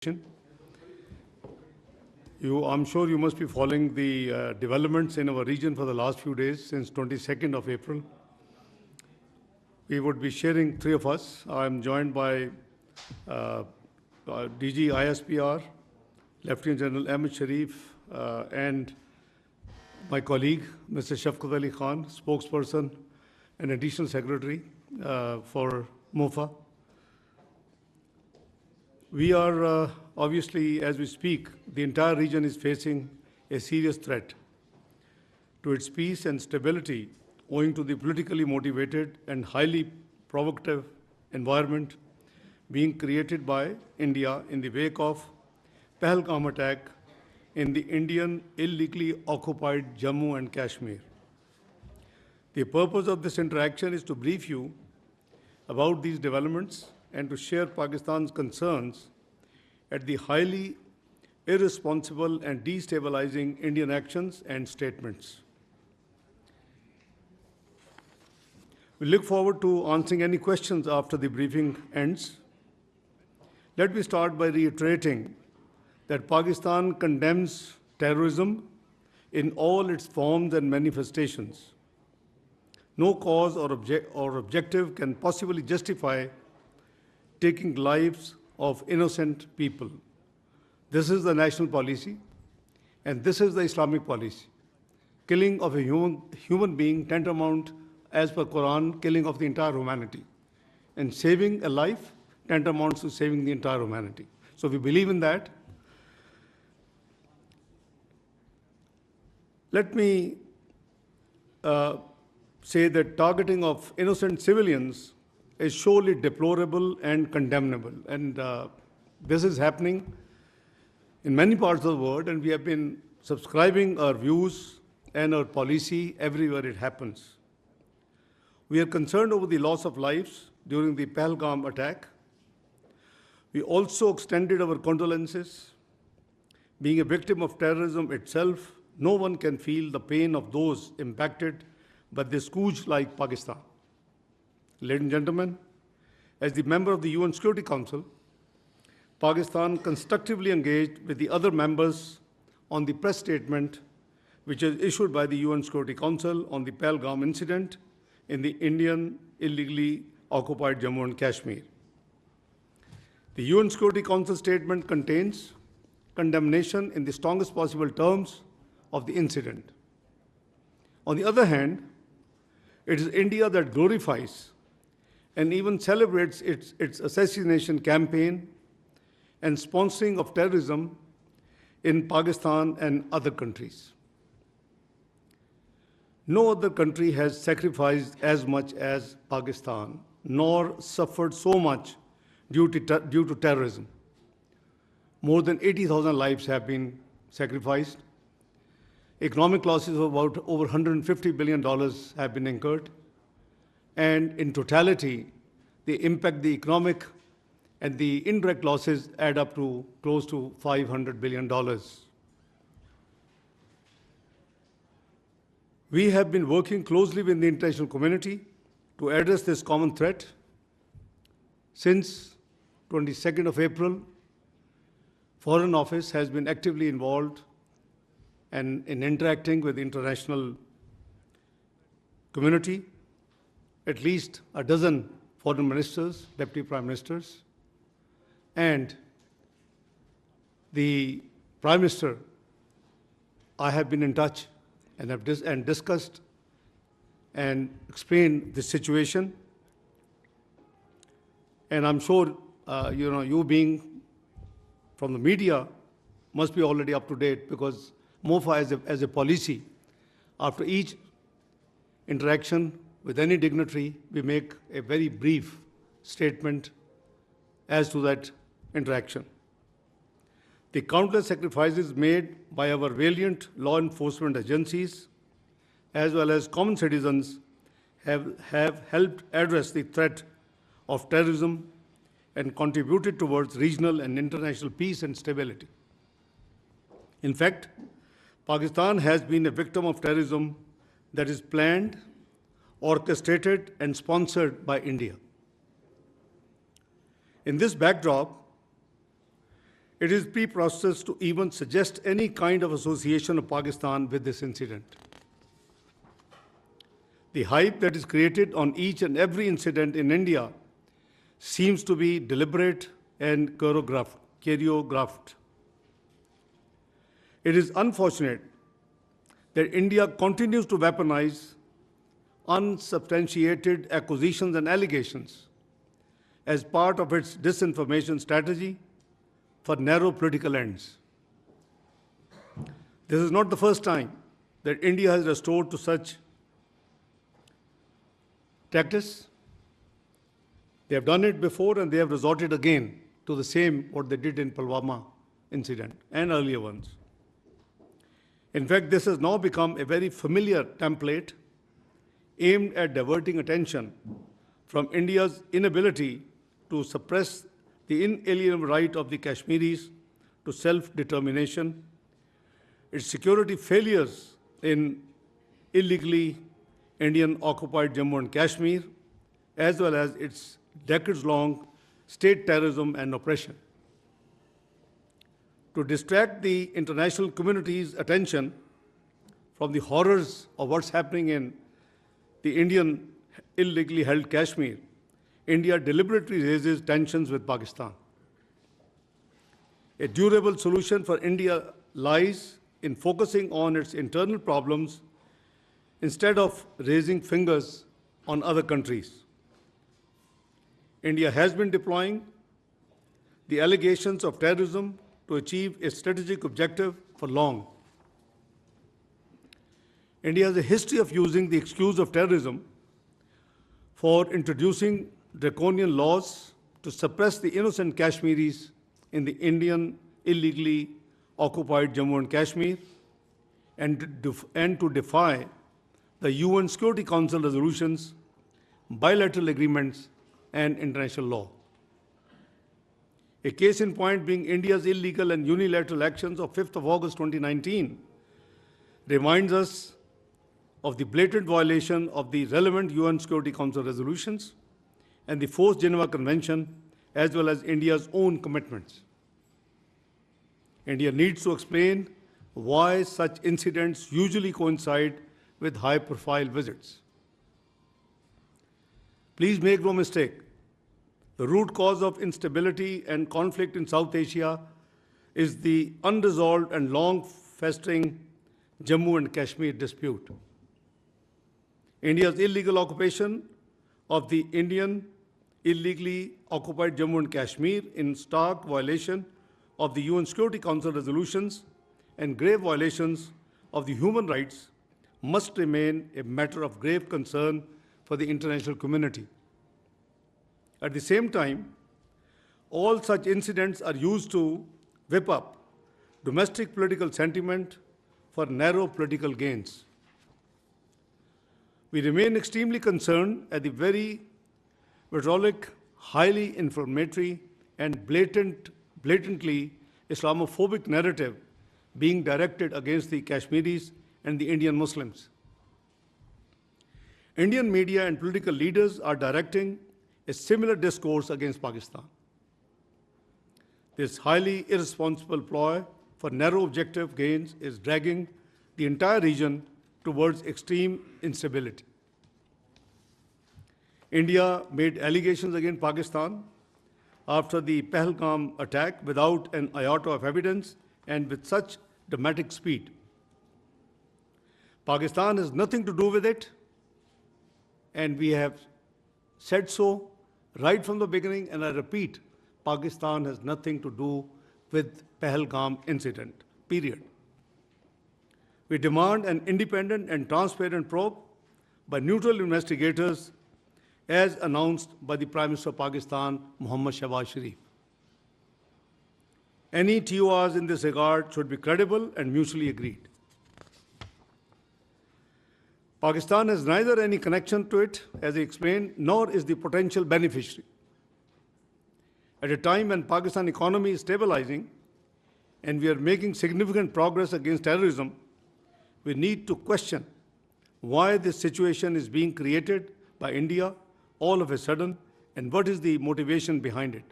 I'm sure you must be following the developments in our region for the last few days since 22nd of April. We would be sharing, three of us. I'm joined by DG ISPR, Lieutenant General Ahmed Sharif, and my colleague, Mr. Shafqat Ali Khan, spokesperson and additional secretary for MOFA. We are obviously, as we speak, the entire region is facing a serious threat to its peace and stability owing to the politically motivated and highly provocative environment being created by India in the wake of Pahalgam attack in the Indian illegally occupied Jammu and Kashmir. The purpose of this interaction is to brief you about these developments and to share Pakistan's concerns at the highly irresponsible and destabilizing Indian actions and statements. We look forward to answering any questions after the briefing ends. Let me start by reiterating that Pakistan condemns terrorism in all its forms and manifestations. No cause or objective can possibly justify taking lives of innocent people. This is the national policy, and this is the Islamic policy. Killing of a human being tantamount, as per Quran, killing of the entire humanity. And saving a life tantamounts to saving the entire humanity. So we believe in that. Let me say that targeting of innocent civilians is surely deplorable and condemnable. And this is happening in many parts of the world, and we have been subscribing our views and our policy everywhere it happens. We are concerned over the loss of lives during the Pahalgam attack. We also extended our condolences. Being a victim of terrorism itself, no one can feel the pain of those impacted by this scourge like Pakistan. Ladies and gentlemen, as the member of the UN Security Council, Pakistan constructively engaged with the other members on the press statement which is issued by the UN Security Council on the Pahalgam incident in the Indian illegally occupied Jammu and Kashmir. The UN Security Council statement contains condemnation in the strongest possible terms of the incident. On the other hand, it is India that glorifies and even celebrates its assassination campaign and sponsoring of terrorism in Pakistan and other countries. No other country has sacrificed as much as Pakistan, nor suffered so much due to terrorism. More than 80,000 lives have been sacrificed. Economic losses of about over $150 billion have been incurred. And in totality, the impact, the economic and the indirect losses add up to close to $500 billion. We have been working closely with the international community to address this common threat. Since 22nd of April, Foreign Office has been actively involved and in interacting with the international community. At least a dozen foreign ministers, deputy prime ministers, and the prime minister, I have been in touch and have discussed and explained the situation. And I'm sure, you being from the media must be already up to date, because MOFA as a policy, after each interaction with any dignitary, we make a very brief statement as to that interaction. The countless sacrifices made by our valiant law enforcement agencies, as well as common citizens, have helped address the threat of terrorism and contributed towards regional and international peace and stability. In fact, Pakistan has been a victim of terrorism that is planned, orchestrated, and sponsored by India. In this backdrop, It is pre-processed to even suggest any kind of association of Pakistan with this incident. The hype that is created on each and every incident in India seems to be deliberate and choreographed. It is unfortunate that India continues to weaponize unsubstantiated accusations and allegations as part of its disinformation strategy for narrow political ends. This is not the first time that India has resorted to such tactics. They have done it before and they have resorted again to the same what they did in Pulwama incident and earlier ones. In fact, this has now become a very familiar template aimed at diverting attention from India's inability to suppress the inalienable right of the Kashmiris to self-determination, its security failures in illegally Indian-occupied Jammu and Kashmir, as well as its decades-long state terrorism and oppression. To distract the international community's attention from the horrors of what's happening in the Indian illegally held Kashmir, India deliberately raises tensions with Pakistan. A durable solution for India lies in focusing on its internal problems instead of raising fingers on other countries. India has been deploying the allegations of terrorism to achieve a strategic objective for long. India has a history of using the excuse of terrorism for introducing draconian laws to suppress the innocent Kashmiris in the Indian illegally occupied Jammu and Kashmir and to defy the UN Security Council resolutions, bilateral agreements, and international law. A case in point being India's illegal and unilateral actions of 5th of August 2019 reminds us of the blatant violation of the relevant UN Security Council resolutions and the 4th Geneva Convention, as well as India's own commitments. India needs to explain why such incidents usually coincide with high-profile visits. Please make no mistake, the root cause of instability and conflict in South Asia is the unresolved and long-festering Jammu and Kashmir dispute. India's illegal occupation of the Indian illegally occupied Jammu and Kashmir in stark violation of the UN Security Council resolutions and grave violations of the human rights must remain a matter of grave concern for the international community. At the same time, all such incidents are used to whip up domestic political sentiment for narrow political gains. We remain extremely concerned at the very vitriolic, highly inflammatory, and blatantly Islamophobic narrative being directed against the Kashmiris and the Indian Muslims. Indian media and political leaders are directing a similar discourse against Pakistan. This highly irresponsible ploy for narrow objective gains is dragging the entire region towards extreme instability. India made allegations against Pakistan after the Pahalgam attack without an iota of evidence and with such dramatic speed. Pakistan has nothing to do with it, and we have said so right from the beginning, and I repeat, Pakistan has nothing to do with Pahalgam incident, period. We demand an independent and transparent probe by neutral investigators as announced by the Prime Minister of Pakistan, Mohammad Shahbaz Sharif. Any TORs in this regard should be credible and mutually agreed. Pakistan has neither any connection to it, as I explained, nor is the potential beneficiary. At a time when Pakistan economy is stabilizing and we are making significant progress against terrorism, we need to question why this situation is being created by India all of a sudden and what is the motivation behind it.